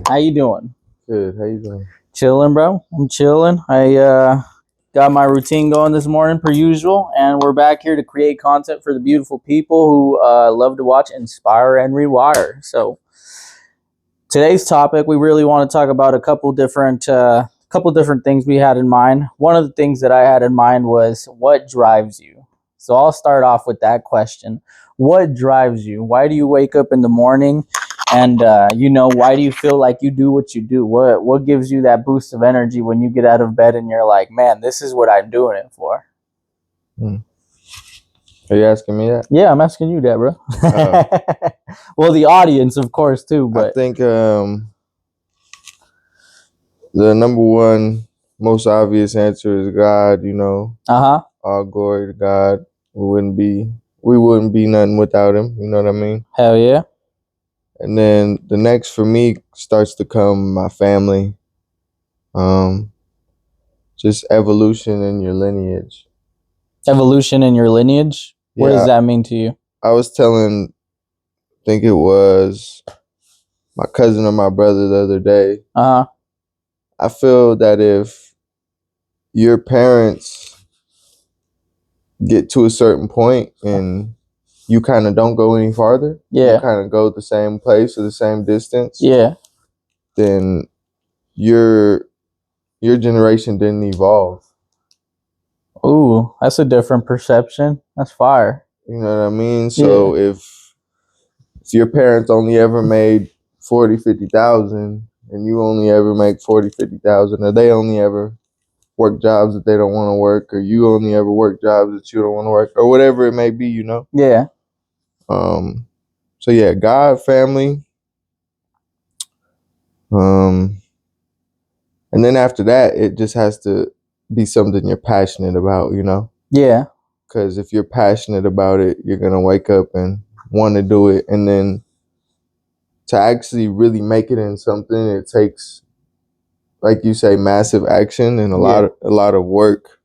How you doing? Good. How you doing? Chilling, bro. I'm chilling. I got my routine going this morning per usual, and we're back here to create content for the beautiful people who love to watch, inspire, and rewire. So today's topic, we really want to talk about a couple different things we had in mind. One of the things that I had in mind was what drives you. So I'll start off with that question. What drives you? Why do you wake up in the morning? And why do you feel like you do what you do? What gives you that boost of energy when you get out of bed and you're like, man, this is what I'm doing it for? Hmm. Are you asking me that? Yeah, I'm asking you that, bro. Oh. Well, the audience, of course, too. I But think the number one most obvious answer is God. uh-huh. All glory to God. We wouldn't be nothing without Him. You know what I mean? Hell yeah. And then the next for me starts to come my family. Um, just evolution in your lineage. Evolution in your lineage. What does Yeah, that mean to you? I was telling, I think it was my cousin or my brother the other day. Uh-huh. I feel that if your parents get to a certain point and you kind of don't go any farther, you Yeah. kind of go the same place or the same distance, Yeah. then your generation didn't evolve. Ooh, that's a different perception. That's fire. You know what I mean? Yeah. So if your parents only ever made 40, 50,000 and you only ever make 40, 50,000, or they only ever work jobs that they don't want to work, or you only ever work jobs that you don't want to work, or whatever it may be. Yeah. Um, so yeah, God, family, um, and then after that, it just has to be something you're passionate about. Yeah. Because if you're passionate about it, you're gonna wake up and want to do it, and then to actually really make it in something, it takes, like you say, massive action and a lot Yeah. of a lot of work,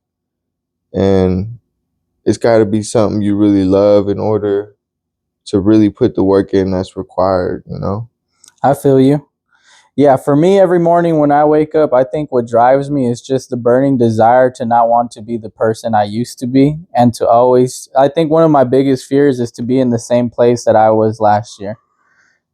and it's got to be something you really love in order to really put the work in that's required. I feel you. Yeah, for me, every morning when I wake up, I think what drives me is just the burning desire to not want to be the person I used to be. And to always, I think one of my biggest fears is to be in the same place that I was last year.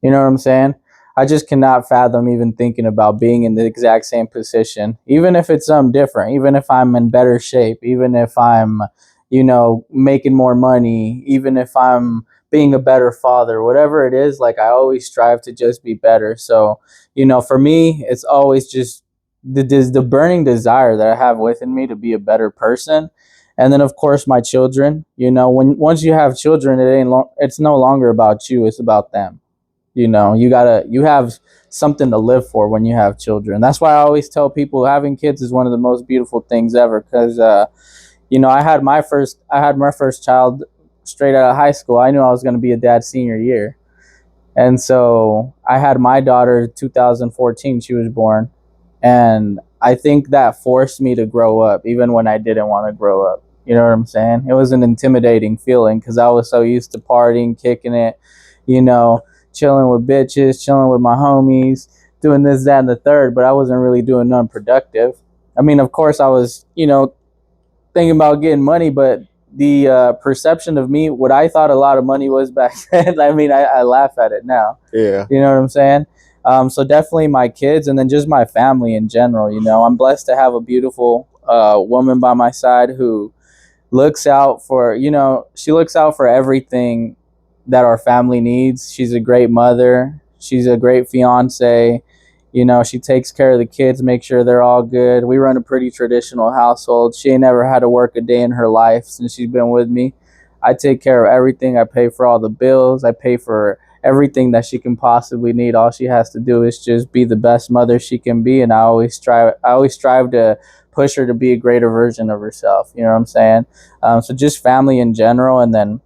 You know what I'm saying? I just cannot fathom even thinking about being in the exact same position, even if it's something different, even if I'm in better shape, even if I'm, making more money, even if I'm being a better father, whatever it is, like I always strive to just be better. So, for me, it's always just the burning desire that I have within me to be a better person. And then of course my children, when once you have children, it's no longer about you, it's about them. You have something to live for when you have children. That's why I always tell people having kids is one of the most beautiful things ever, because I had my first child straight out of high school. I knew I was going to be a dad senior year, and so I had my daughter 2014. She was born, and I think that forced me to grow up even when I didn't want to grow up. You know what I'm saying? It was an intimidating feeling because I was so used to partying, kicking it, you know, chilling with bitches, chilling with my homies, doing this, that, and the third, but I wasn't really doing nothing productive. I mean, of course, I was, thinking about getting money, but the perception of me, what I thought a lot of money was back then, I mean, I laugh at it now. Yeah. You know what I'm saying? So definitely my kids, and then just my family in general. I'm blessed to have a beautiful woman by my side who looks out for, she looks out for everything that our family needs. She's a great mother. She's a great fiance. She takes care of the kids, make sure they're all good. We run a pretty traditional household. She ain't never had to work a day in her life since she's been with me. I take care of everything. I pay for all the bills. I pay for everything that she can possibly need. All she has to do is just be the best mother she can be, and I always strive to push her to be a greater version of herself. You know what I'm saying? So just family in general, and then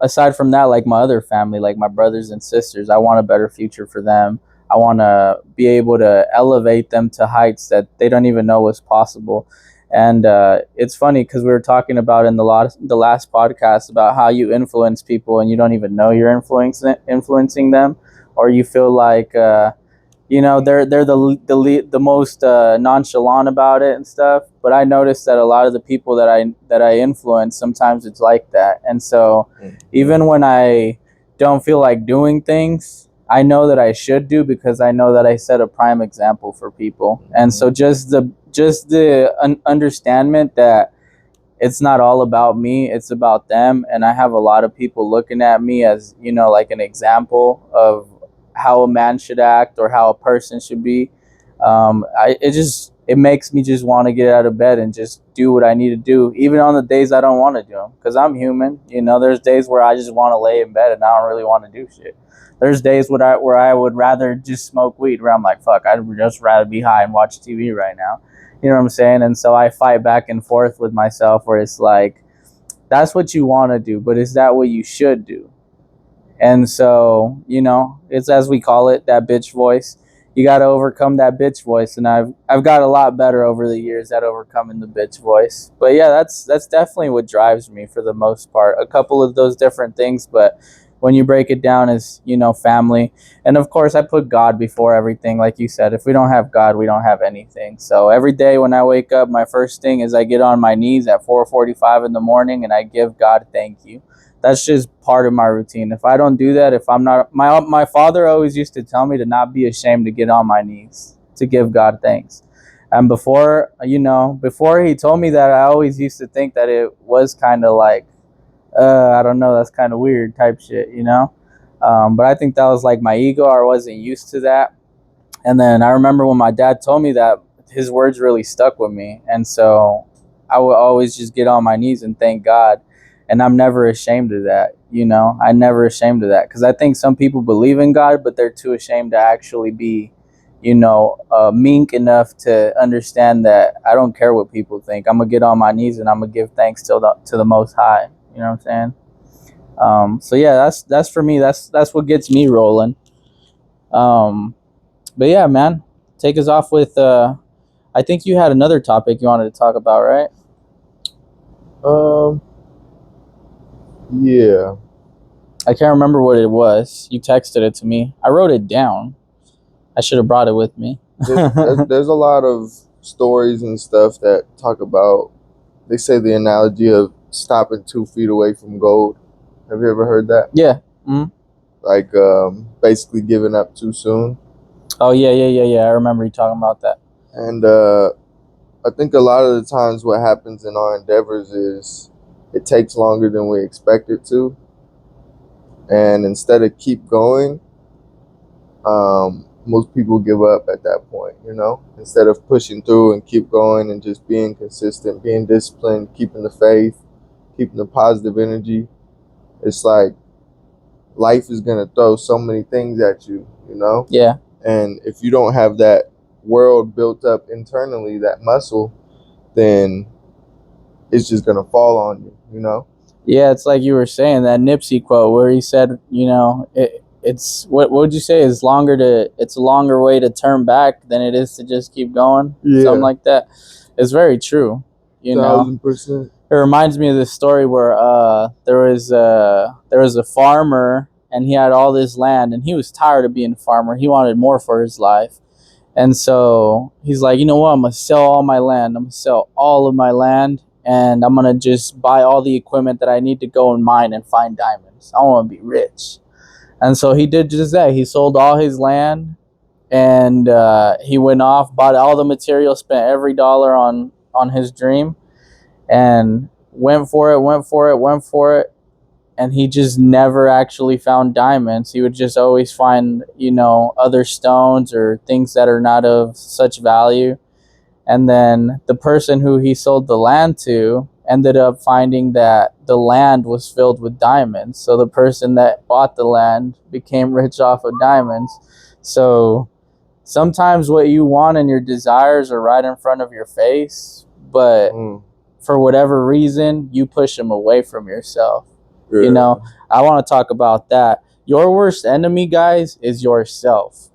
aside from that, like my other family, like my brothers and sisters, I want a better future for them. I want to be able to elevate them to heights that they don't even know is possible. And it's funny because we were talking about in the last podcast about how you influence people and you don't even know you're influencing them. or you feel like they're the most nonchalant about it and stuff. But I noticed that a lot of the people that I influence, sometimes it's like that. And so even when I don't feel like doing things, I know that I should do, because I know that I set a prime example for people. And so just the understanding that it's not all about me, it's about them. And I have a lot of people looking at me as, like an example of how a man should act or how a person should be. It makes me just want to get out of bed and just do what I need to do, even on the days I don't want to do them, because I'm human. There's days where I just want to lay in bed and I don't really want to do shit. There's days where I would rather just smoke weed, where I'm like, fuck, I'd just rather be high and watch TV right now. You know what I'm saying? And so I fight back and forth with myself, where it's like, that's what you want to do, but is that what you should do? And so, it's, as we call it, that bitch voice. You got to overcome that bitch voice, and I've got a lot better over the years at overcoming the bitch voice. But yeah, that's definitely what drives me for the most part. A couple of those different things, but when you break it down, is family, and of course I put God before everything. Like you said, if we don't have God, we don't have anything. So every day when I wake up, my first thing is I get on my knees at 4:45 in the morning and I give God thank you. That's just part of my routine. If I don't do that, if I'm not, my father always used to tell me to not be ashamed to get on my knees to give God thanks. And before he told me that, I always used to think that it was kind of like, I don't know, that's kind of weird type shit. But I think that was like my ego. I wasn't used to that. And then I remember when my dad told me that, his words really stuck with me. And so I would always just get on my knees and thank God. And I'm never ashamed of that. I'm never ashamed of that, because I think some people believe in God, but they're too ashamed to actually be, meek enough to understand that I don't care what people think. I'm going to get on my knees and I'm going to give thanks to the Most High. You know what I'm saying? So yeah, that's for me. That's what gets me rolling. But yeah, man, take us off with. I think you had another topic you wanted to talk about, right? Yeah. I can't remember what it was. You texted it to me. I wrote it down. I should have brought it with me. There's a lot of stories and stuff that talk about. They say the analogy of stopping 2 feet away from gold. Have you ever heard that? Yeah. Mm-hmm. Like basically giving up too soon. Oh yeah. I remember you talking about that. And I think a lot of the times what happens in our endeavors is it takes longer than we expect it to. And instead of keep going, most people give up at that point, instead of pushing through and keep going and just being consistent, being disciplined, keeping the faith, keeping the positive energy. It's like life is going to throw so many things at you, Yeah. And if you don't have that world built up internally, that muscle, then it's just going to fall on you. Yeah, it's like you were saying, that Nipsey quote where he said, it's what would you say, it's a longer way to turn back than it is to just keep going. Yeah. Something like that. It's very true. 1,000%. It reminds me of this story where there was a farmer, and he had all this land, and he was tired of being a farmer. He wanted more for his life. And so he's like, you know what, I'm going to sell all my land. I'm going to sell all of my land, and I'm going to just buy all the equipment that I need to go and mine and find diamonds. I want to be rich. And so he did just that. He sold all his land, and he went off, bought all the material, spent every dollar on his dream, and went for it. And he just never actually found diamonds. He would just always find, other stones or things that are not of such value. And then the person who he sold the land to ended up finding that the land was filled with diamonds. So the person that bought the land became rich off of diamonds. So sometimes what you want and your desires are right in front of your face, but for whatever reason, you push them away from yourself. Yeah. I want to talk about that. Your worst enemy, guys, is yourself.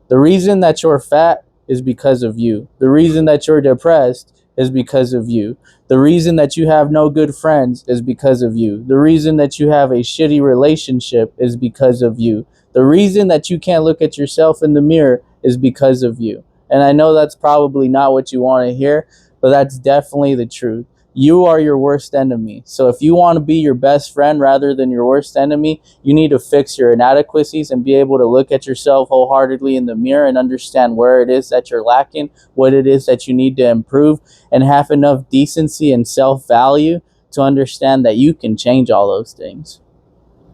The reason that you're fat is because of you. The reason that you're depressed is because of you. The reason that you have no good friends is because of you. The reason that you have a shitty relationship is because of you. The reason that you can't look at yourself in the mirror is because of you. And I know that's probably not what you want to hear, but that's definitely the truth. You are your worst enemy. So if you want to be your best friend rather than your worst enemy, you need to fix your inadequacies and be able to look at yourself wholeheartedly in the mirror and understand where it is that you're lacking, what it is that you need to improve, and have enough decency and self-value to understand that you can change all those things.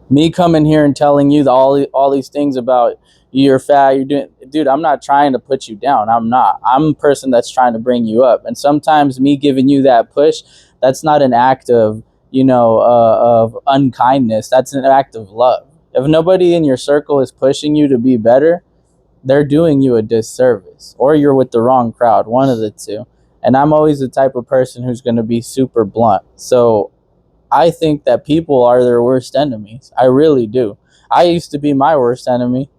Me coming here and telling you all these things about you're fat, you're doing, dude, I'm not trying to put you down. I'm not. I'm a person that's trying to bring you up. And sometimes me giving you that push, that's not an act of, of unkindness. That's an act of love. If nobody in your circle is pushing you to be better, they're doing you a disservice, or you're with the wrong crowd, one of the two. And I'm always the type of person who's going to be super blunt. So I think that people are their worst enemies. I really do. I used to be my worst enemy,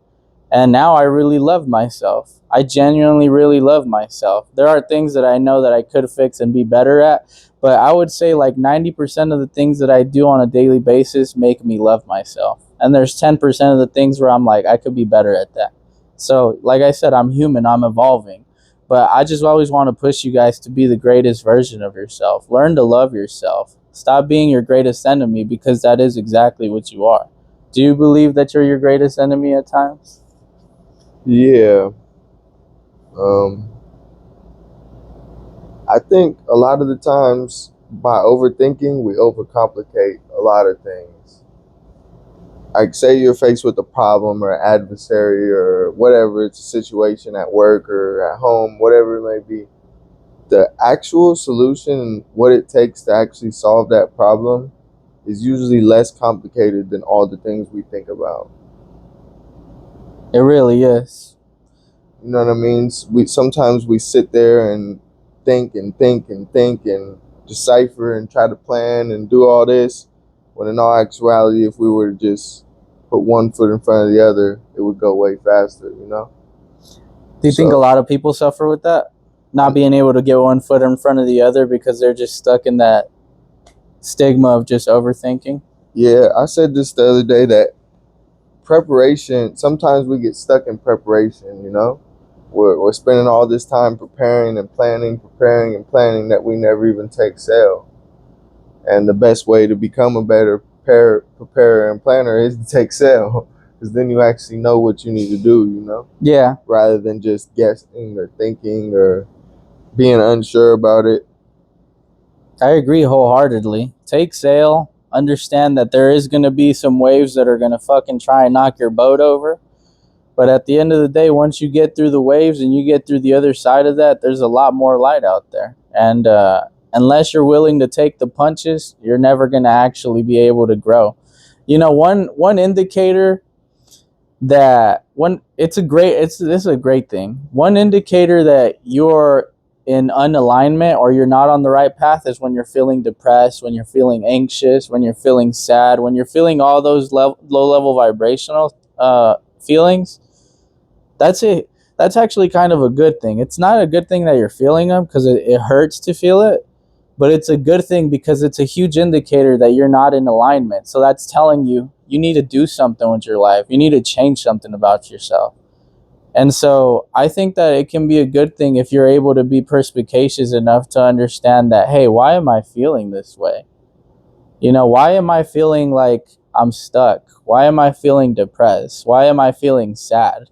and now I really love myself. I genuinely really love myself. There are things that I know that I could fix and be better at, but I would say like 90% of the things that I do on a daily basis make me love myself. And there's 10% of the things where I'm like, I could be better at that. So, like I said, I'm human, I'm evolving. But I just always want to push you guys to be the greatest version of yourself. Learn to love yourself. Stop being your greatest enemy, because that is exactly what you are. Do you believe that you're your greatest enemy at times? Yeah. Um, I think a lot of the times by overthinking, we overcomplicate a lot of things. Like, say you're faced with a problem or adversary or whatever, it's a situation at work or at home, whatever it may be. The actual solution, what it takes to actually solve that problem, is usually less complicated than all the things we think about. It really is. You know what I mean? Sometimes we sit there and think and think and think and decipher and try to plan and do all this, when in all actuality, if we were to just put one foot in front of the other, it would go way faster, you know? Do you think a So, lot of people suffer with that? Not being able to get one foot in front of the other because they're just stuck in that stigma of just overthinking? yeah, I said this the other day that preparation, sometimes we get stuck in preparation, you know? We're spending all this time preparing and planning that we never even take sail. And the best way to become a better preparer and planner is to take sail, because then you actually know what you need to do, you know, Yeah, rather than just guessing or thinking or being unsure about it. I agree wholeheartedly. Take sail. Understand that there is going to be some waves that are going to fucking try and knock your boat over. But at the end of the day, once you get through the waves and you get through the other side of that, there's a lot more light out there. And unless you're willing to take the punches, you're never going to actually be able to grow. You know, one indicator that one it's a great it's this is a great thing. One indicator that you're in unalignment or you're not on the right path is when you're feeling depressed, when you're feeling anxious, when you're feeling sad, when you're feeling all those low level vibrational feelings. That's it. That's actually kind of a good thing. It's not a good thing that you're feeling them because it hurts to feel it, but it's a good thing because it's a huge indicator that you're not in alignment. So that's telling you you need to do something with your life. You need to change something about yourself. And so I think that it can be a good thing if you're able to be perspicacious enough to understand that, hey, why am I feeling this way? You know, why am I feeling like I'm stuck? Why am I feeling depressed? Why am I feeling sad?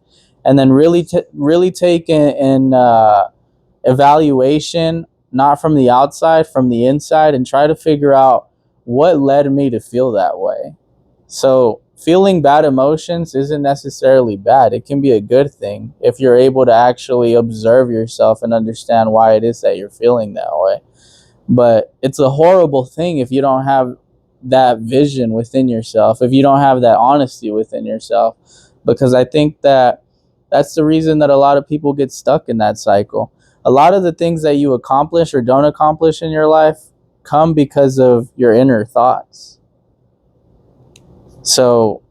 And then really take in evaluation, not from the outside, from the inside, and try to figure out what led me to feel that way. So feeling bad emotions isn't necessarily bad. It can be a good thing if you're able to actually observe yourself and understand why it is that you're feeling that way. But it's a horrible thing if you don't have that vision within yourself, if you don't have that honesty within yourself, because I think that that's the reason that a lot of people get stuck in that cycle. A lot of the things that you accomplish or don't accomplish in your life come because of your inner thoughts. So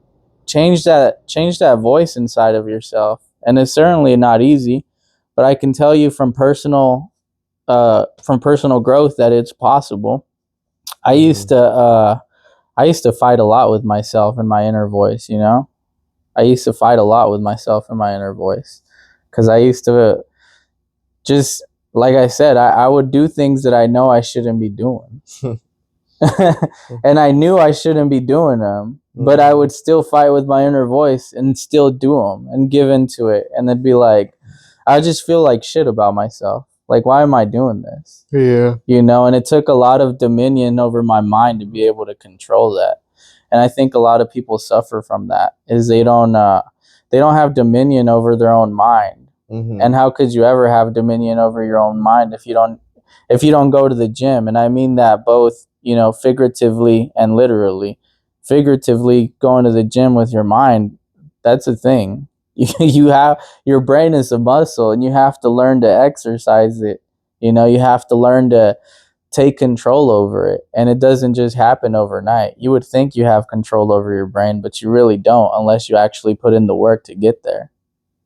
change that voice inside of yourself. And it's certainly not easy, but I can tell you from personal growth that it's possible. I used Mm-hmm. to uh I used to fight a lot with myself and my inner voice, you know? I used to fight a lot with myself and my inner voice, because I used to just, like I said, I would do things that I know I shouldn't be doing. And I knew I shouldn't be doing them, but I would still fight with my inner voice and still do them and give into it. And then be like, I just feel like shit about myself. Like, why am I doing this? Yeah. You know, and it took a lot of dominion over my mind to be able to control that. And I think a lot of people suffer from that, is they don't have dominion over their own mind. Mm-hmm. And how could you ever have dominion over your own mind if you don't go to the gym? And I mean that both, you know, figuratively and literally. Figuratively, going to the gym with your mind, that's a thing. You have, your brain is a muscle, and you have to learn to exercise it. You know, you have to learn to take control over it, and it doesn't just happen overnight. You would think you have control over your brain, but you really don't, unless you actually put in the work to get there.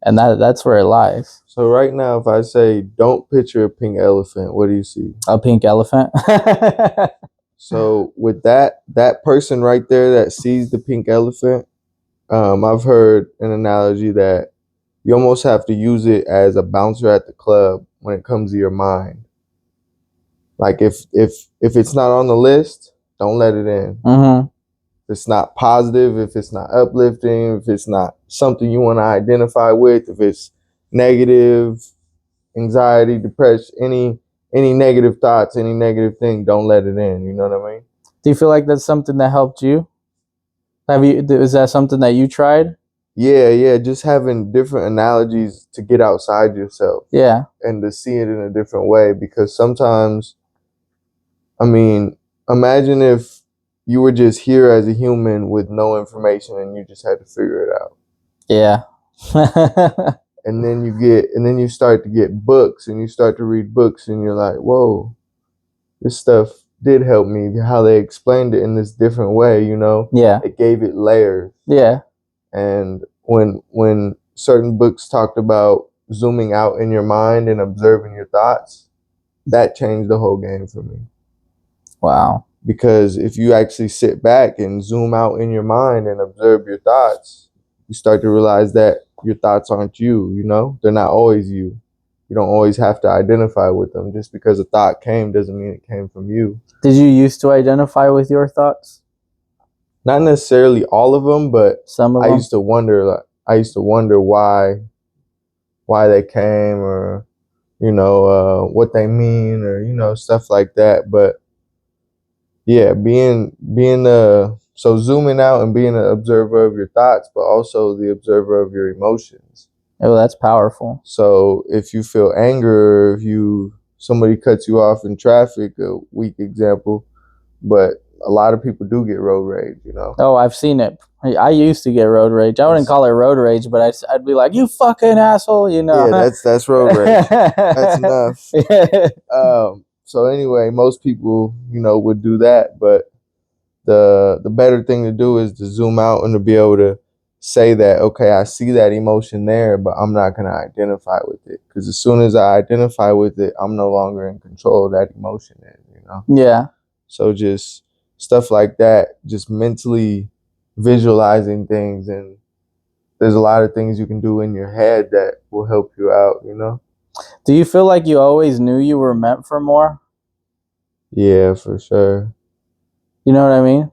And that's where it lies. So right now, if I say, don't picture a pink elephant, what do you see? A pink elephant. So with that person right there that sees the pink elephant, I've heard an analogy that you almost have to use it as a bouncer at the club when it comes to your mind. Like if it's not on the list, don't let it in. Mm-hmm. If it's not positive, if it's not uplifting, if it's not something you want to identify with, if it's negative, anxiety, depression, any negative thoughts, any negative thing, don't let it in. You know what I mean? Do you feel like that's something that helped you? Is that something that you tried? Yeah. Just having different analogies to get outside yourself. Yeah. And to see it in a different way, because sometimes, I mean, imagine if you were just here as a human with no information and you just had to figure it out. Yeah. And then you start to get books, and you start to read books, and you're like, whoa, this stuff did help me. How they explained it in this different way, you know? Yeah. It gave it layers. Yeah. And when certain books talked about zooming out in your mind and observing your thoughts, that changed the whole game for me. Wow. Because if you actually sit back and zoom out in your mind and observe your thoughts, you start to realize that your thoughts aren't you, you know? They're not always you. You don't always have to identify with them. Just because a thought came doesn't mean it came from you. Did you used to identify with your thoughts? Not necessarily all of them, but some of them. I used to wonder why they came, or, you know, what they mean, or, you know, stuff like that. But yeah, so zooming out and being an observer of your thoughts, but also the observer of your emotions. Oh, that's powerful. So if you feel anger, if somebody cuts you off in traffic, a weak example, but a lot of people do get road rage, you know? Oh, I've seen it. I used to get road rage. I wouldn't call it road rage, but I'd be like, you fucking asshole, you know? Yeah, that's road rage. That's enough. So anyway, most people, you know, would do that, but the better thing to do is to zoom out and to be able to say that, okay, I see that emotion there, but I'm not going to identify with it. Because as soon as I identify with it, I'm no longer in control of that emotion, you know? Yeah. So just stuff like that, just mentally visualizing things. And there's a lot of things you can do in your head that will help you out, you know? Do you feel like you always knew you were meant for more? Yeah, for sure. You know what I mean?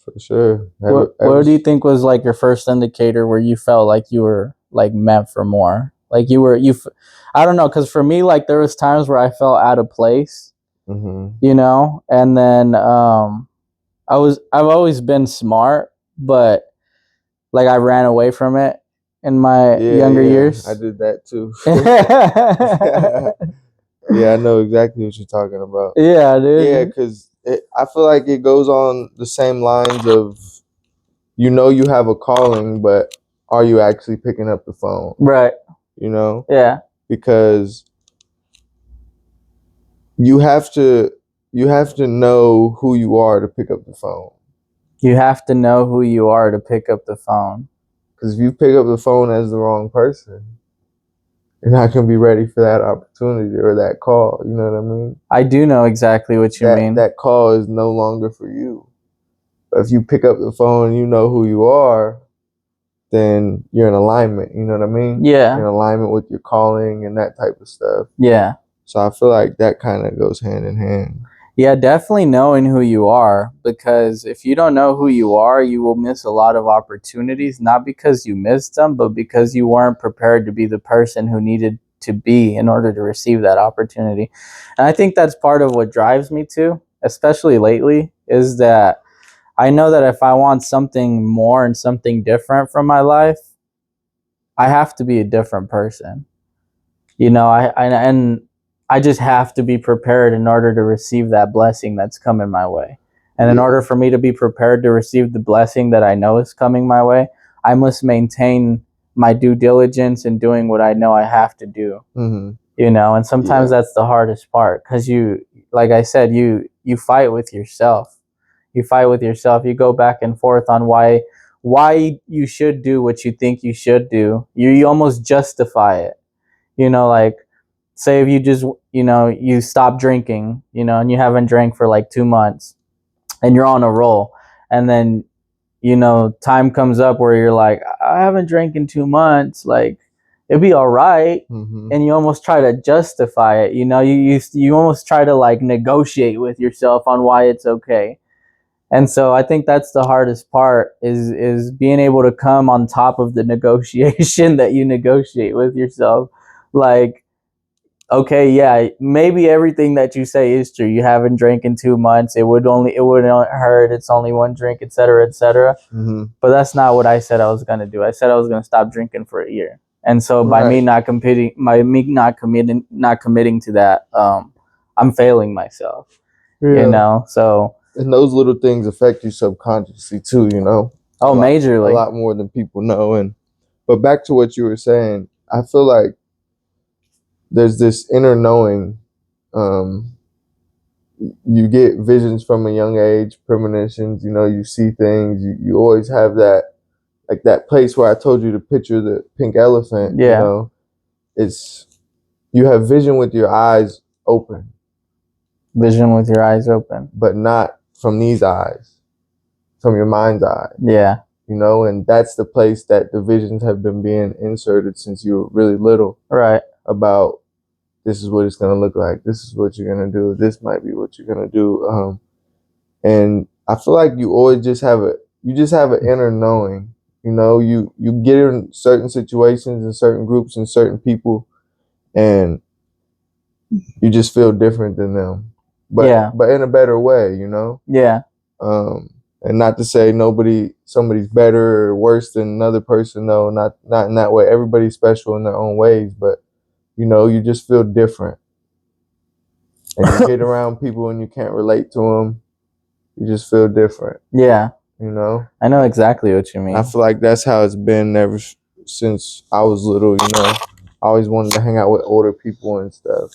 For sure. What do you think was like your first indicator where you felt like you were like meant for more? Like I don't know, because for me, like there was times where I felt out of place, you know, and then I've always been smart, but like I ran away from it in my younger years. I did that too. Yeah, I know exactly what you're talking about. Yeah, dude. Yeah, because I feel like it goes on the same lines of, you know, you have a calling, but are you actually picking up the phone? Right. You know? Yeah. Because you have to know who you are to pick up the phone. You have to know who you are to pick up the phone. Because if you pick up the phone as the wrong person, you're not going to be ready for that opportunity or that call. You know what I mean? I do know exactly what you mean. That call is no longer for you. But if you pick up the phone and you know who you are, then you're in alignment. You know what I mean? Yeah. You're in alignment with your calling and that type of stuff. Yeah. So I feel like that kind of goes hand in hand. Yeah, definitely knowing who you are, because if you don't know who you are, you will miss a lot of opportunities, not because you missed them, but because you weren't prepared to be the person who needed to be in order to receive that opportunity. And I think that's part of what drives me too, especially lately, is that I know that if I want something more and something different from my life, I have to be a different person. And I just have to be prepared in order to receive that blessing that's coming my way. And in order for me to be prepared to receive the blessing that I know is coming my way, I must maintain my due diligence in doing what I know I have to do. Mm-hmm. And sometimes that's the hardest part, because like I said, you fight with yourself. You fight with yourself. You go back and forth on why you should do what you think you should do. You almost justify it. Like, say if you just, you stop drinking, and you haven't drank for like 2 months and you're on a roll. And then, time comes up where you're like, I haven't drank in 2 months. Like, it'd be all right. Mm-hmm. And you almost try to justify it. You almost try to like negotiate with yourself on why it's okay. And so I think that's the hardest part, is being able to come on top of the negotiation that you negotiate with yourself. Like, okay, yeah, maybe everything that you say is true. You haven't drank in 2 months. It wouldn't hurt. It's only one drink, etc., etc. Mm-hmm. But that's not what I said I was gonna do. I said I was gonna stop drinking for a year. And so by me not committing to that, I'm failing myself. Yeah. So. And those little things affect you subconsciously too, Oh, majorly. A lot more than people know. But back to what you were saying, I feel like there's this inner knowing. You get visions from a young age, premonitions, you see things. You always have that, like that place where I told you to picture the pink elephant. Yeah. It's, you have vision with your eyes open. Vision with your eyes open. But not from these eyes, from your mind's eye. Yeah. And that's the place that the visions have been being inserted since you were really little. Right. About, this is what it's going to look like. This is what you're going to do. This might be what you're going to do. And I feel like you always just have an inner knowing. You get in certain situations and certain groups and certain people, and you just feel different than them. But in a better way, Yeah. And not to say somebody's better or worse than another person. No, not in that way. Everybody's special in their own ways, but you just feel different. And you get around people and you can't relate to them. You just feel different. Yeah. I know exactly what you mean. I feel like that's how it's been ever since I was little. I always wanted to hang out with older people and stuff.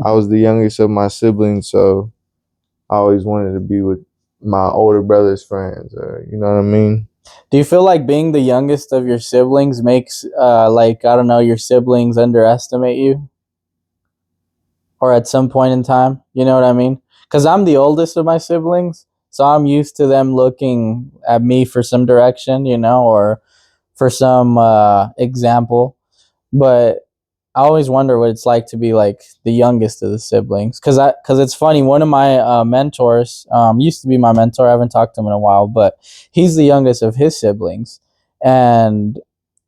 I was the youngest of my siblings, so I always wanted to be with my older brother's friends, you know what I mean? Do you feel like being the youngest of your siblings makes, your siblings underestimate you? Or at some point in time, you know what I mean? Because I'm the oldest of my siblings, so I'm used to them looking at me for some direction, or for some example. But I always wonder what it's like to be like the youngest of the siblings, because it's funny. One of my mentors used to be my mentor. I haven't talked to him in a while, but he's the youngest of his siblings, and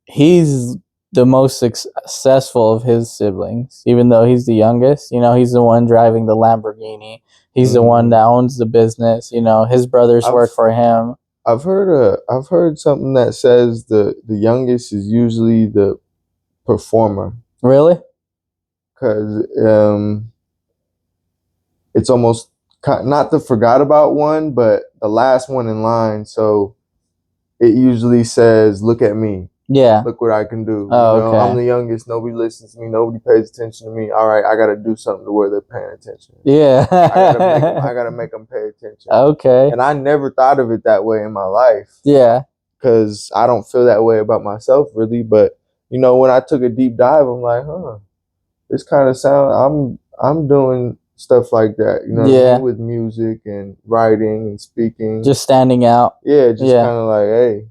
he's the most successful of his siblings, even though he's the youngest. He's the one driving the Lamborghini. He's the one that owns the business. His brothers work for him. I've heard something that says the youngest is usually the performer. Really? Because it's almost not the forgot about one, but the last one in line. So it usually says, "Look at me. Yeah. Look what I can do." Okay. I'm the youngest. Nobody listens to me. Nobody pays attention to me. All right, I got to do something to where they're paying attention. Yeah. I gotta make them pay attention. Okay. And I never thought of it that way in my life. Yeah. Because I don't feel that way about myself really. But when I took a deep dive, I'm like, this kind of sound. I'm doing stuff like that. What I mean? With music and writing and speaking. Just standing out. Yeah, just kind of like, hey,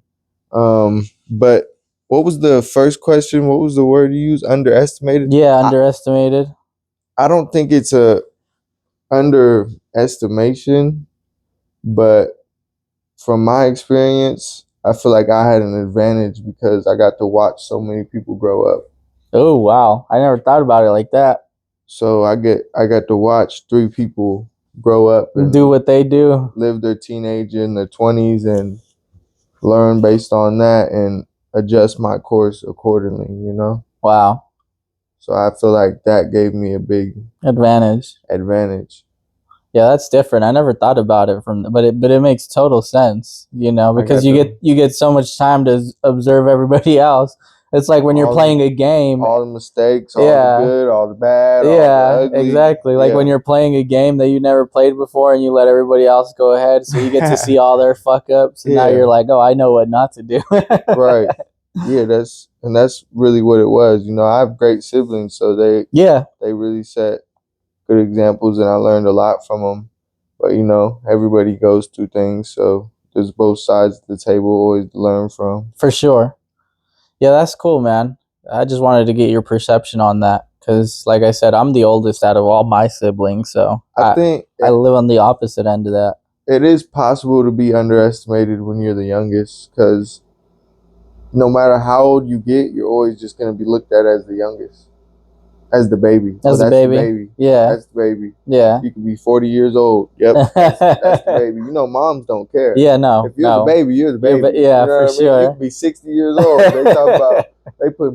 But what was the first question? What was the word you used? Underestimated? Yeah, underestimated. I don't think it's a underestimation, but from my experience, I feel like I had an advantage because I got to watch so many people grow up. Oh wow, I never thought about it like that. So I got to watch 3 people grow up and Do what they do. live their teenager in their 20s and learn based on that and adjust my course accordingly, you know? Wow, So I feel like that gave me a big advantage. Yeah, that's different. I never thought about it but it makes total sense, you know, because you get so much time to observe everybody else. It's like when you're playing a game, all the mistakes, all the good, all the bad, all the ugly. Exactly. Like when you're playing a game that you never played before and you let everybody else go ahead, so you get to see all their fuck ups, and now you're like, oh, I know what not to do. Right. Yeah, that's really what it was. You know, I have great siblings, so they really set good examples, and I learned a lot from them. But you know, everybody goes through things, so there's both sides of the table always to learn from. For sure. Yeah, that's cool, man. I just wanted to get your perception on that because, like I said, I'm the oldest out of all my siblings, so I think I live on the opposite end of that. It is possible to be underestimated when you're the youngest, because no matter how old you get, you're always just going to be looked at as the youngest, as the baby. As the baby. Yeah. That's the baby. Yeah. You could be 40 years old. Yep, that's the baby. You know, moms don't care. Yeah, no. If you're the baby, you're the baby. Yeah, you know for sure. You could be 60 years old. They talk about, they put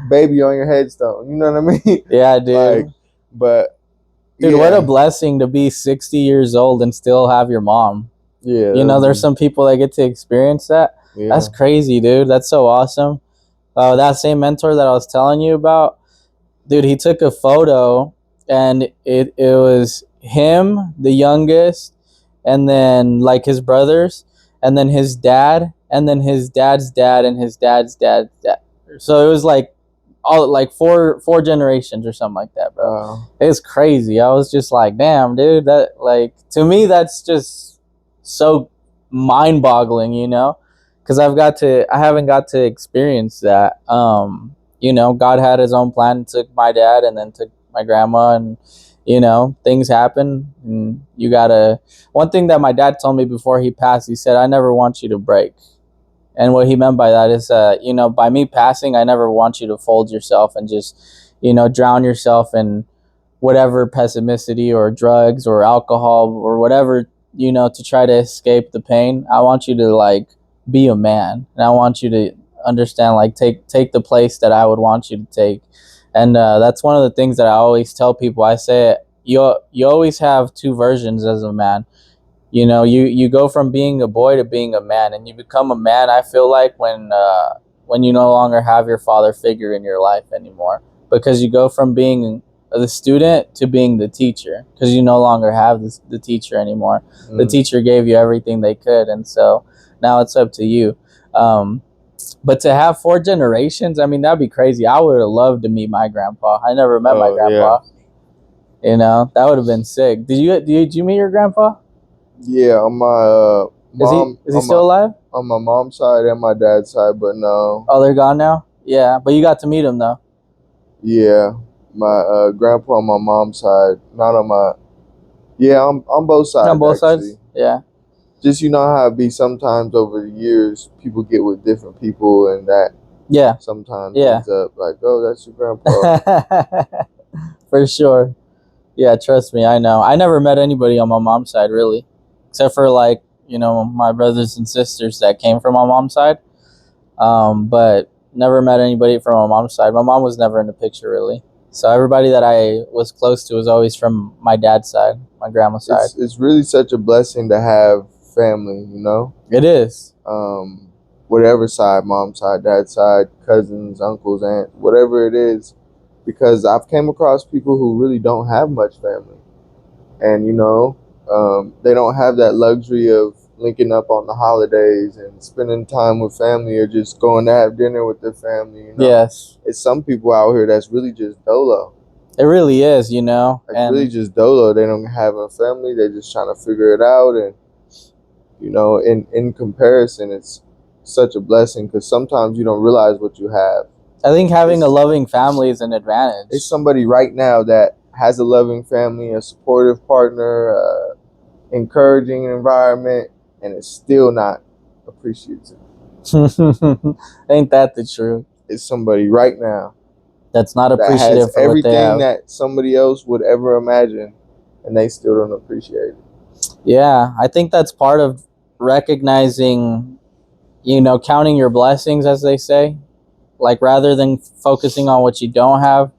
baby on your headstone. You know what I mean? Yeah, dude. But dude, what a blessing to be 60 years old and still have your mom. Yeah. You know, there's some people that get to experience that. Yeah. That's crazy, dude. That's so awesome. That same mentor that I was telling you about, dude, he took a photo and it was him, the youngest, and then like his brothers, and then his dad, and then his dad's dad, and his dad's dad. So it was like all like four generations or something like that, bro. Wow. It's crazy. I was just like, damn, dude, that like to me that's just so mind-boggling, you know, because I haven't got to experience that. You know, God had his own plan, took my dad and then took my grandma, and you know, things happen, and you gotta. One thing that my dad told me before he passed, he said, I never want you to break. And what he meant by that is, you know, by me passing, I never want you to fold yourself and just, you know, drown yourself in whatever pessimisticity or drugs or alcohol or whatever, you know, to try to escape the pain. I want you to like be a man, and I want you to understand, like take the place that I would want you to take. And that's one of the things that I always tell people. I say you always have two versions as a man. You know, you go from being a boy to being a man, and you become a man, I feel like, when you no longer have your father figure in your life anymore, because you go from being the student to being the teacher, because you no longer have the teacher anymore. The teacher gave you everything they could, and so now it's up to you. But to have 4 generations, I mean, that'd be crazy. I would have loved to meet my grandpa. I never met my grandpa. You know, that would have been sick. Did you meet your grandpa? Yeah, on my mom. Is he still alive? On my mom's side and my dad's side, but no. Oh, they're gone now? Yeah, but you got to meet him though. Yeah, my grandpa on my mom's side, not on my. Yeah, on both sides. On both sides? Yeah. Just, you know how it be sometimes over the years, people get with different people, and that sometimes ends up like, oh, that's your grandpa. For sure. Yeah, trust me, I know. I never met anybody on my mom's side, really. Except for, like, you know, my brothers and sisters that came from my mom's side. But never met anybody from my mom's side. My mom was never in the picture, really. So everybody that I was close to was always from my dad's side, my grandma's side. It's really such a blessing to have family, you know? It is. Whatever side, mom's side, dad's side, cousins, uncles, aunts, whatever it is. Because I've came across people who really don't have much family. And, you know, they don't have that luxury of linking up on the holidays and spending time with family, or just going to have dinner with their family. You know? Yes. It's some people out here that's really just dolo. It really is, you know. It's really just dolo. They don't have a family. They're just trying to figure it out. And, you know, in comparison, it's such a blessing, because sometimes you don't realize what you have. I think having a loving family is an advantage. It's somebody right now that has a loving family, a supportive partner, encouraging environment, and it's still not appreciative. Ain't that the truth? It's somebody right now that's not that appreciative has for what they everything have. that somebody else would ever imagine, and they still don't appreciate it. Yeah, I think that's part of recognizing, counting your blessings, as they say. Like, rather than focusing on what you don't have,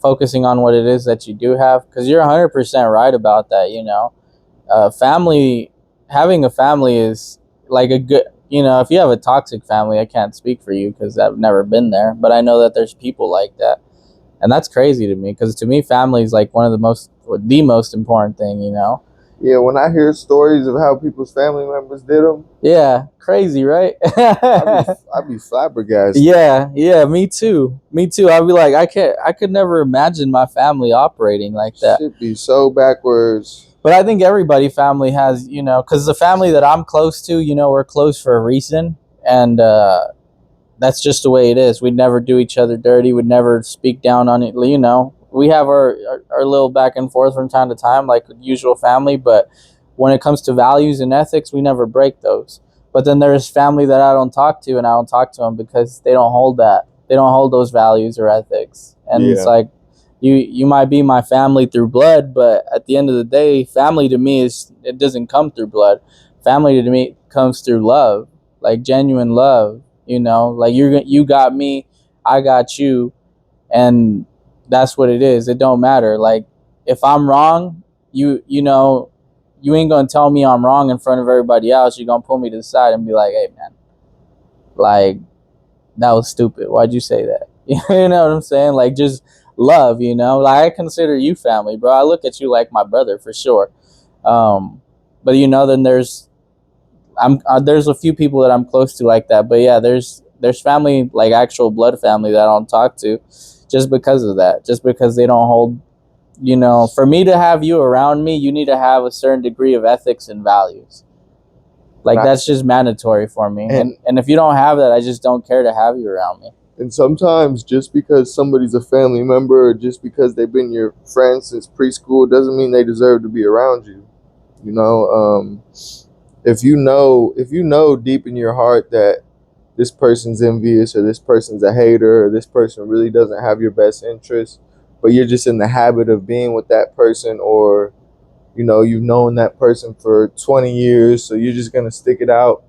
focusing on what it is that you do have. Because you're 100% right about that, family, having a family is like a good, if you have a toxic family, I can't speak for you because I've never been there, but I know that there's people like that. And that's crazy to me, because to me, family is like the most important thing, Yeah, when I hear stories of how people's family members did them, Yeah, crazy, right? I'd be flabbergasted. Yeah, me too. I'd be like, I could never imagine my family operating like that. Should be so backwards. But I think everybody family has, because the family that I'm close to, we're close for a reason, and that's just the way it is. We'd never do each other dirty. We'd never speak down on it. We have our little back and forth from time to time, like usual family. But when it comes to values and ethics, we never break those. But then there's family that I don't talk to, and I don't talk to them because they don't hold that. They don't hold those values or ethics. And It's like, you might be my family through blood, but at the end of the day, family to me it doesn't come through blood. Family to me comes through love, like genuine love. Like you got me, I got you, and that's what it is. It don't matter. Like, if I'm wrong, you ain't gonna tell me I'm wrong in front of everybody else. You're gonna pull me to the side and be like, hey man, like, that was stupid. Why'd you say that? You know what I'm saying? Like, just love, like, I consider you family, bro. I look at you like my brother for sure. But then there's a few people that I'm close to like that. But yeah, there's family, like actual blood family, that I don't talk to just because of that. Just because they don't hold, for me to have you around me, you need to have a certain degree of ethics and values. Like, that's just mandatory for me. And if you don't have that, I just don't care to have you around me. And sometimes just because somebody's a family member, or just because they've been your friend since preschool, doesn't mean they deserve to be around you. If you know deep in your heart that this person's envious, or this person's a hater, or this person really doesn't have your best interest, but you're just in the habit of being with that person, or you've known that person for 20 years, so you're just gonna stick it out.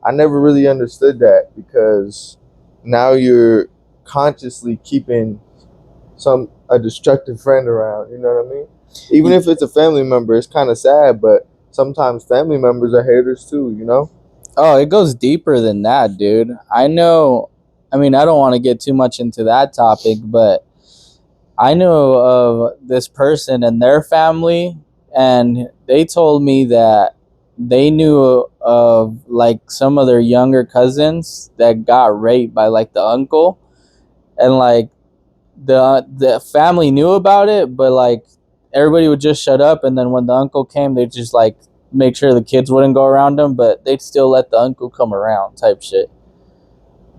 I never really understood that, because now you're consciously keeping a destructive friend around. You know what I mean? Even if it's a family member, it's kind of sad, but sometimes family members are haters too. Oh, it goes deeper than that, dude. I know. I mean, I don't want to get too much into that topic, but I know of this person and their family, and they told me that they knew of like some of their younger cousins that got raped by like the uncle, and like the family knew about it, but like everybody would just shut up, and then when the uncle came, they'd just like make sure the kids wouldn't go around him, but they'd still let the uncle come around, type shit,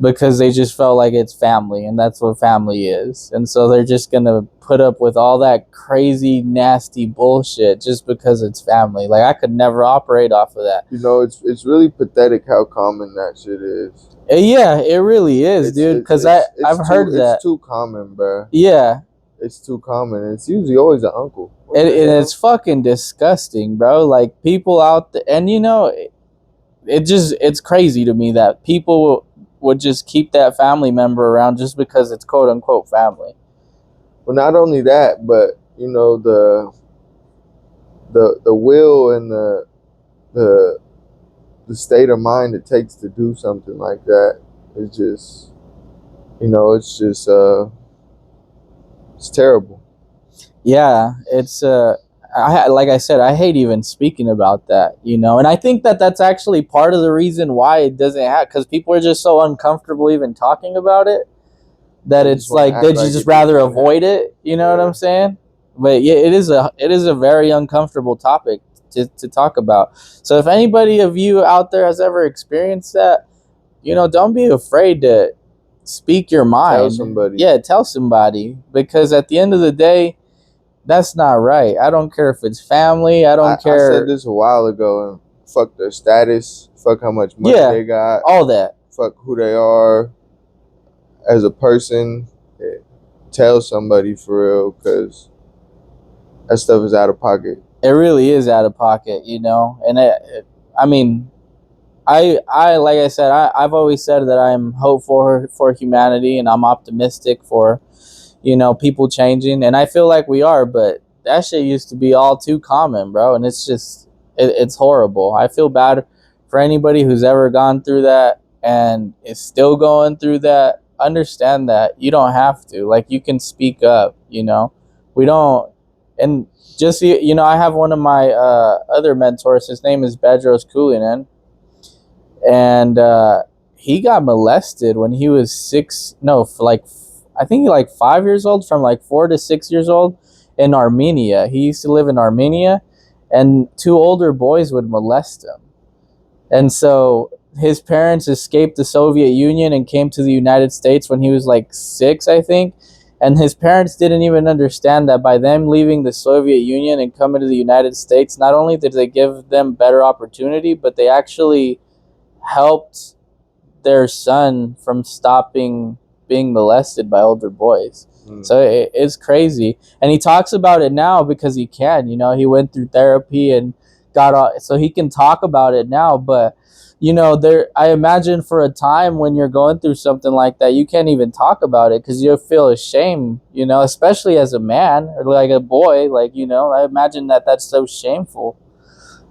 because they just felt like it's family, and that's what family is. And so they're just gonna put up with all that crazy, nasty bullshit just because it's family. Like, I could never operate off of that. It's really pathetic how common that shit is. Yeah, it really is, dude. Because I've heard that it's too common, bro. Yeah, it's too common. It's usually always an uncle. It's fucking disgusting, bro. Like, people out there, and it's crazy to me that people would just keep that family member around just because it's quote unquote family. Well, not only that, but the will and the state of mind it takes to do something like that is just it's terrible. Yeah, it's like I said, I hate even speaking about that, and I think that that's actually part of the reason why it doesn't happen, because people are just so uncomfortable even talking about it, that it's like they'd just rather avoid it. You know what I'm saying? But yeah, it is a very uncomfortable topic to talk about. So if anybody of you out there has ever experienced that, don't be afraid to speak your mind. somebody. Yeah, tell somebody, because at the end of the day, that's not right. I don't care if it's family. I don't I care. said this a while ago, and fuck their status, fuck how much money Yeah, they got, all that. fuck who they are as a person. Tell somebody for real, because that stuff is out of pocket. It really is out of pocket, and I mean, I like I said, I've always said that I'm hopeful for humanity, and I'm optimistic for people changing, and I feel like we are, but that shit used to be all too common, bro, and it's just it's horrible. I feel bad for anybody who's ever gone through that and is still going through that. Understand that you don't have to, like, you can speak up, we don't. And just, I have one of my other mentors. His name is Bedros Keuilian, and he got molested when he was I think like 5 years old, from like 4 to 6 years old, in Armenia. He used to live in Armenia, and two older boys would molest him. And so his parents escaped the Soviet Union and came to the United States when he was like 6, I think. And his parents didn't even understand that by them leaving the Soviet Union and coming to the United States, not only did they give them better opportunity, but they actually helped their son from stopping being molested by older boys. So it's crazy. And he talks about it now because he can. He went through therapy and so he can talk about it now. But I imagine for a time when you're going through something like that, you can't even talk about it because you feel ashamed. Especially as a man or like a boy. Like, I imagine that that's so shameful.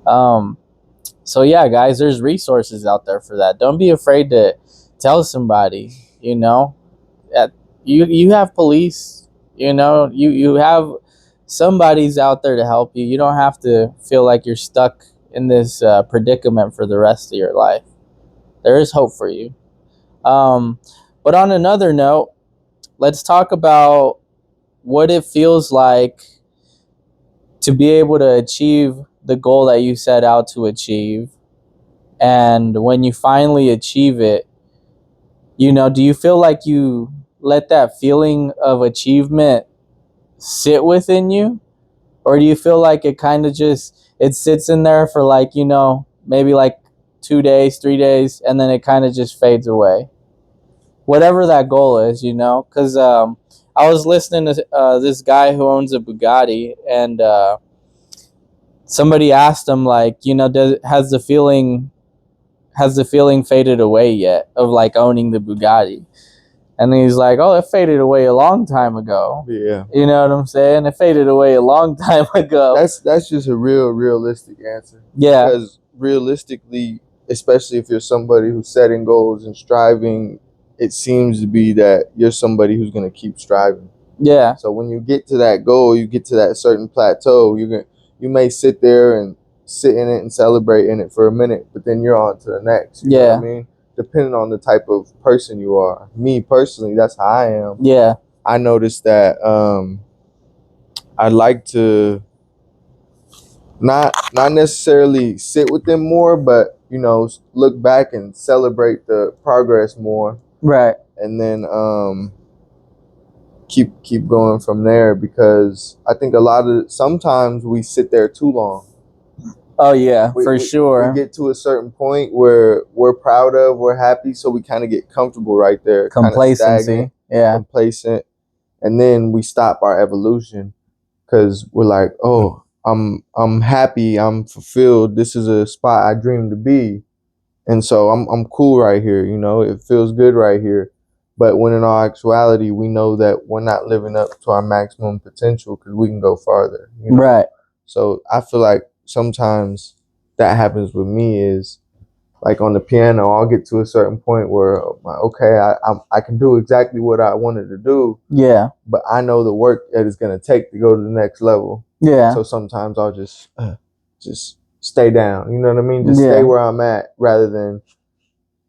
So yeah, guys, there's resources out there for that. Don't be afraid to tell somebody. You have police. You have somebody's out there to help you. You don't have to feel like you're stuck in this predicament for the rest of your life. There is hope for you. But on another note, let's talk about what it feels like to be able to achieve the goal that you set out to achieve. And when you finally achieve it, do you feel like you let that feeling of achievement sit within you? Or do you feel like it kind of just, it sits in there for like, maybe like 2 days, 3 days, and then it kind of just fades away? Whatever that goal is, because I was listening to this guy who owns a Bugatti, and somebody asked him, like, has the feeling faded away yet of like owning the Bugatti? And he's like, oh, it faded away a long time ago. Yeah. You know what I'm saying? It faded away a long time ago. That's just a realistic answer. Yeah. Because realistically, especially if you're somebody who's setting goals and striving, it seems to be that you're somebody who's going to keep striving. Yeah. So when you get to that goal, you get to that certain plateau, you may sit there and sit in it and celebrate in it for a minute, but then you're on to the next. You know what I mean? Depending on the type of person you are. Me personally, that's how I am. Yeah. I noticed that I'd like to not necessarily sit with them more, but look back and celebrate the progress more. Right. And then keep going from there, because I think sometimes we sit there too long. Oh yeah, for sure. We get to a certain point where we're proud of, we're happy, so we kind of get comfortable right there. Complacency. Yeah. Complacent. And then we stop our evolution because we're like, oh, I'm happy, I'm fulfilled. This is a spot I dream to be. And so I'm cool right here, it feels good right here. But when in all actuality, we know that we're not living up to our maximum potential because we can go farther. Right. So I feel like sometimes that happens with me is like on the piano, I'll get to a certain point where, okay, I can do exactly what I wanted to do. Yeah. But I know the work that it's going to take to go to the next level. Yeah. So sometimes I'll just stay down. You know what I mean? Just stay where I'm at rather than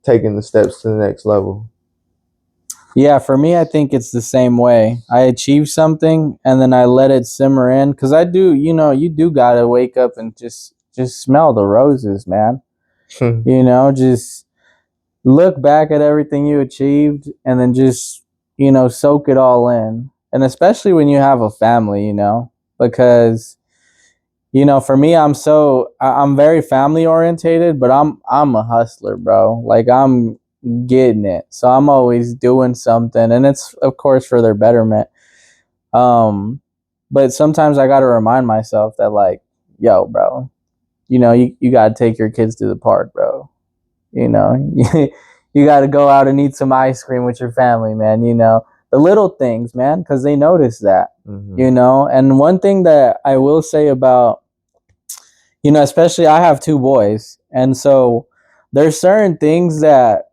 taking the steps to the next level. Yeah, for me, I think it's the same way. I achieve something and then I let it simmer in, because I do, you do gotta wake up and just smell the roses, man. Just look back at everything you achieved and then just, soak it all in. And especially when you have a family, because for me, I'm very family orientated, but I'm a hustler, bro. Like I'm getting it. So I'm always doing something, and it's of course for their betterment. Um but sometimes I got to remind myself that, like, yo, bro, you got to take your kids to the park, bro. You know, you got to go out and eat some ice cream with your family, man. The little things, man, because they notice that. And one thing that I will say about, especially I have two boys, and so there's certain things that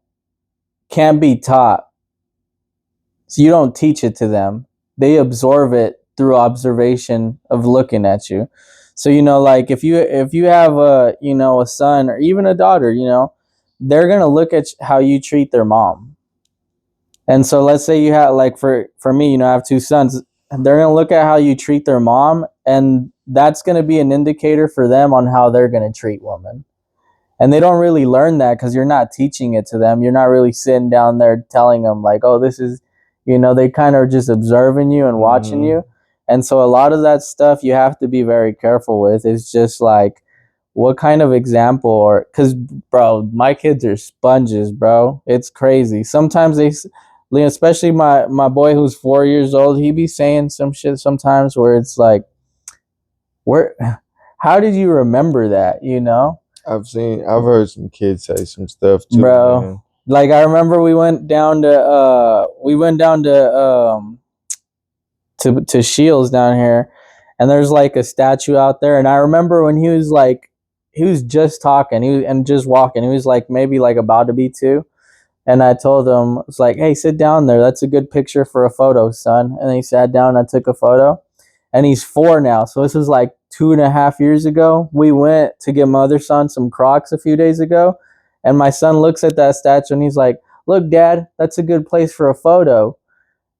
can't be taught. So you don't teach it to them. They absorb it through observation of looking at you. So like if you have a son or even a daughter, they're gonna look at how you treat their mom. And so let's say you have, like, for me, I have two sons. They're gonna look at how you treat their mom, and that's gonna be an indicator for them on how they're gonna treat women. And they don't really learn that because you're not teaching it to them. You're not really sitting down there telling them, like, oh, this is, they kind of are just observing you and watching you. And so a lot of that stuff you have to be very careful with. It's just like, what kind of example, or because, bro, my kids are sponges, bro. It's crazy. Sometimes especially my boy who's 4 years old, he be saying some shit sometimes where it's like, where, how did you remember that, I've heard some kids say some stuff too, bro, man. like I remember we went down to Shields down here, and there's like a statue out there, and I remember when he was just talking, and just walking, he was like maybe like about to be two, and I told him, it's like, hey, sit down there, that's a good picture for a photo, son. And he sat down, and I took a photo. And he's 4 now, so this is like 2.5 years ago. We went to get my other son some Crocs a few days ago, and my son looks at that statue and he's like, look, Dad, that's a good place for a photo.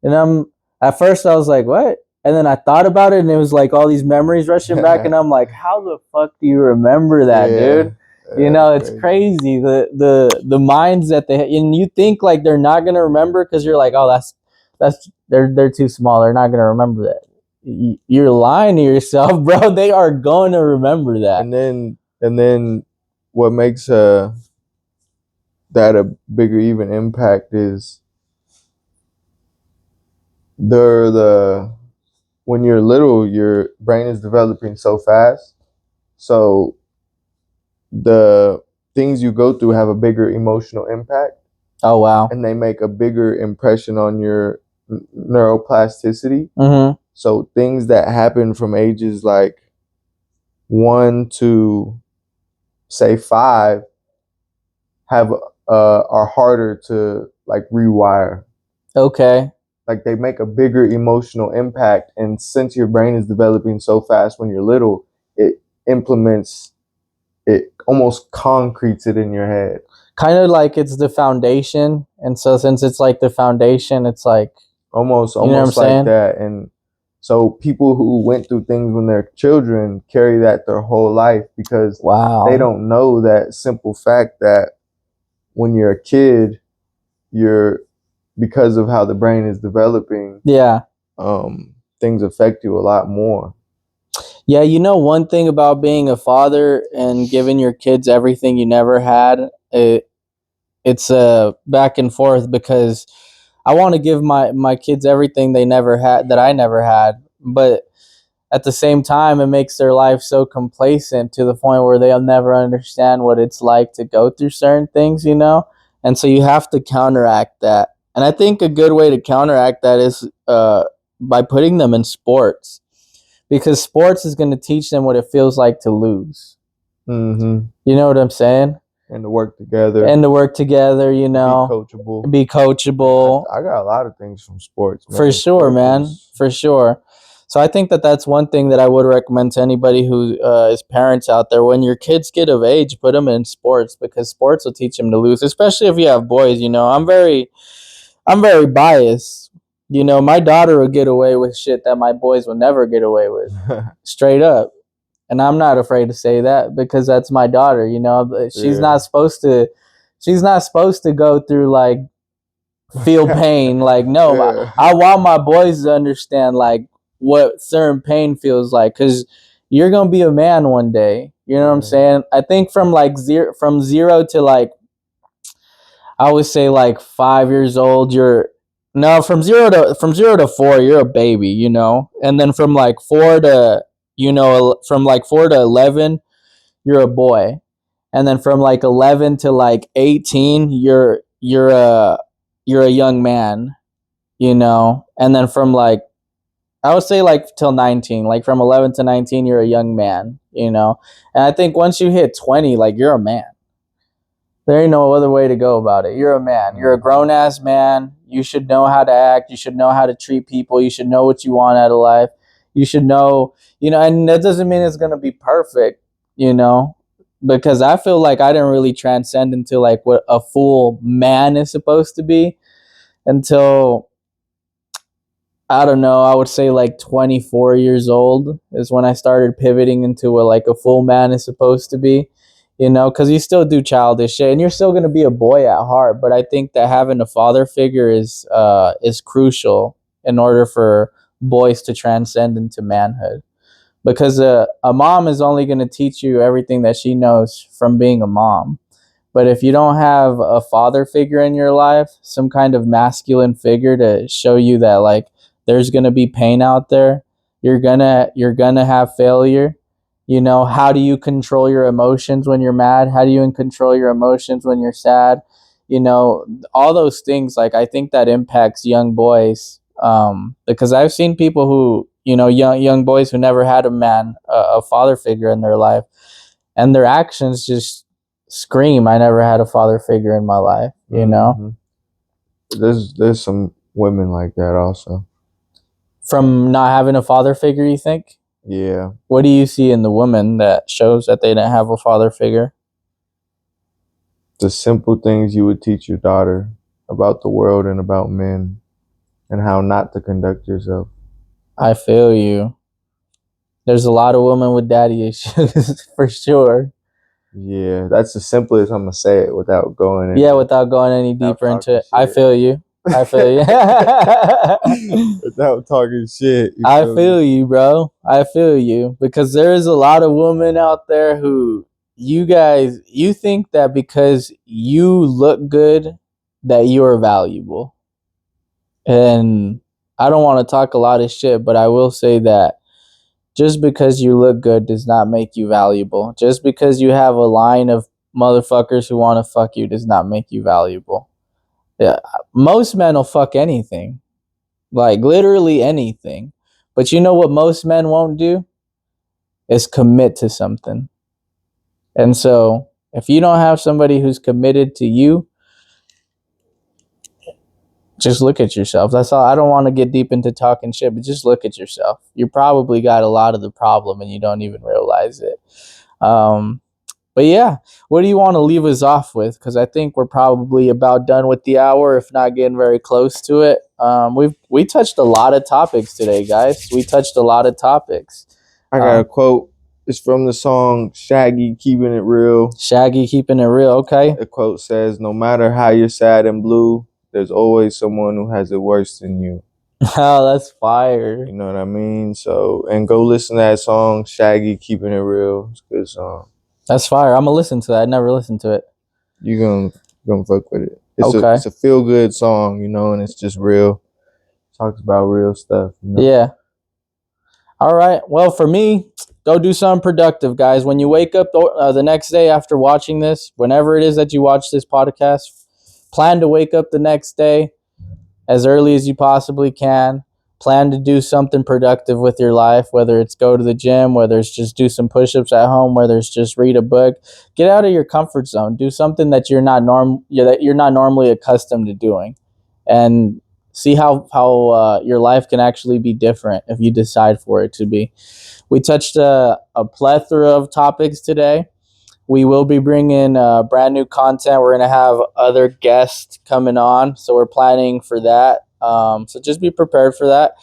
And at first I was like, what? And then I thought about it, and it was like all these memories rushing back, and I'm like, how the fuck do you remember that, dude? It's crazy, the minds that and you think like they're not gonna remember because you're like, oh, that's they're too small, they're not gonna remember that. You're lying to yourself, bro. They are going to remember that. And then what makes that a bigger even impact is the when you're little, your brain is developing so fast, so the things you go through have a bigger emotional impact. Oh, wow. And they make a bigger impression on your neuroplasticity. So things that happen from ages like 1 to say 5 have are harder to like rewire. Okay. Like they make a bigger emotional impact, and since your brain is developing so fast when you're little, it almost concretes it in your head. Kind of like it's the foundation, and so since it's like the foundation, it's like almost like saying? That. And so people who went through things when they're children carry that their whole life because they don't know that simple fact that when you're a kid, because of how the brain is developing, things affect you a lot more. Yeah, one thing about being a father and giving your kids everything you never had, it's back and forth, because I want to give my kids everything they never had, that I never had, but at the same time, it makes their life so complacent to the point where they'll never understand what it's like to go through certain things, and so you have to counteract that. And I think a good way to counteract that is by putting them in sports, because sports is going to teach them what it feels like to lose. You know what I'm saying? And to work together. Be coachable. I got a lot of things from sports. For sure, man. For sure. So I think that that's one thing that I would recommend to anybody who is parents out there. When your kids get of age, put them in sports, because sports will teach them to lose, especially if you have boys. I'm very biased. My daughter will get away with shit that my boys will never get away with. Straight up. And I'm not afraid to say that, because that's my daughter. She's not supposed to She's not supposed to go through like feel pain. Like, no, Yeah. I want my boys to understand like what certain pain feels like, because you're gonna be a man one day. You know what I'm saying? I think from like zero to like, I would say like 5 years old, you're no, from 0 to 4, you're a baby, you know, and then from like 4 to, you know, from like 4 to 11, you're a boy, and then from like 11 to like 18, you're a young man, you know, and then from like, I would say like till 19, like from 11 to 19, you're a young man, you know, and I think once you hit 20, like you're a man. There ain't no other way to go about it. You're a man. You're a grown ass man. You should know how to act. You should know how to treat people. You should know what you want out of life. You should know, you know, and that doesn't mean it's going to be perfect, you know, because I feel like I didn't really transcend into like what a full man is supposed to be until, I don't know, I would say like 24 years old is when I started pivoting into what like a full man is supposed to be, you know, because you still do childish shit and you're still going to be a boy at heart. But I think that having a father figure is crucial in order for boys to transcend into manhood, because a mom is only going to teach you everything that she knows from being a mom. But if you don't have a father figure in your life, some kind of masculine figure to show you that like there's going to be pain out there, you're going to have failure. You know, how do you control your emotions when you're mad? How do you control your emotions when you're sad? You know, all those things, like I think that impacts young boys, because I've seen people who, you know, young boys who never had a father figure in their life, and their actions just scream, I never had a father figure in my life, you know? There's some women like that also. From not having a father figure, you think? Yeah. What do you see in the woman that shows that they didn't have a father figure? The simple things you would teach your daughter about the world and about men and how not to conduct yourself. I feel you. There's a lot of women with daddy issues for sure. Yeah, that's the simplest I'm gonna say it without going in. Yeah, without going any deeper into it. I feel you. I feel you. Without talking shit. I feel you, bro. I feel you. Because there is a lot of women out there who, you think that because you look good, that you are valuable. And I don't want to talk a lot of shit, but I will say that just because you look good does not make you valuable. Just because you have a line of motherfuckers who want to fuck you does not make you valuable. Yeah, most men will fuck anything, like literally anything. But you know what most men won't do? Is commit to something. And so if you don't have somebody who's committed to you, just look at yourself. That's all. I don't want to get deep into talking shit, but just look at yourself. You probably got a lot of the problem and you don't even realize it. Um, but yeah, what do you want to leave us off with? Because I think we're probably about done with the hour, if not getting very close to it. We touched a lot of topics today, guys. We touched a lot of topics. I got a quote. It's from the song Shaggy, Keeping It Real. Shaggy, Keeping It Real, okay. The quote says, no matter how you're sad and blue, there's always someone who has it worse than you. Oh, that's fire. You know what I mean? So, and go listen to that song, Shaggy, Keeping It Real. It's a good song. That's fire. I'm going to listen to that. I never listened to it. You're gonna fuck with it. Okay. It's a feel good song, you know, and it's just real. Talks about real stuff. You know? Yeah. All right. Well, for me, go do something productive, guys. When you wake up the next day after watching this, whenever it is that you watch this podcast, plan to wake up the next day as early as you possibly can. Plan to do something productive with your life, whether it's go to the gym, whether it's just do some push-ups at home, whether it's just read a book. Get out of your comfort zone. Do something that you're not normally accustomed to doing, and see how your life can actually be different if you decide for it to be. We touched a plethora of topics today. We will be bringing brand new content. We're going to have other guests coming on, so we're planning for that. So just be prepared for that.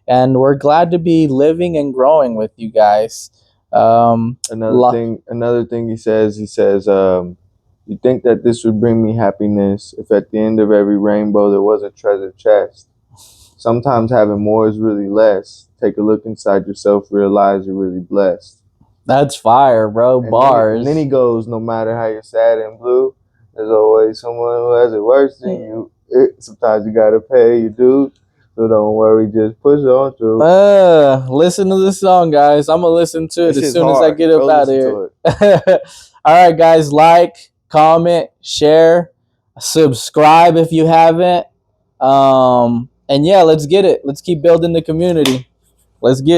And we're glad to be living and growing with you guys. Another thing he says, You think that this would bring me happiness if at the end of every rainbow there was a treasure chest. Sometimes having more is really less. Take a look inside yourself, realize you're really blessed. That's fire, bro. Bars. And then he goes, no matter how you're sad and blue, there's always someone who has it worse than you. Sometimes you gotta pay your dues. So don't worry, just push on through. Listen to the song, guys. I'm gonna listen to it as soon as I get up out of here. All right, guys, like, comment, share, subscribe if you haven't. And yeah, let's get it. Let's keep building the community. Let's get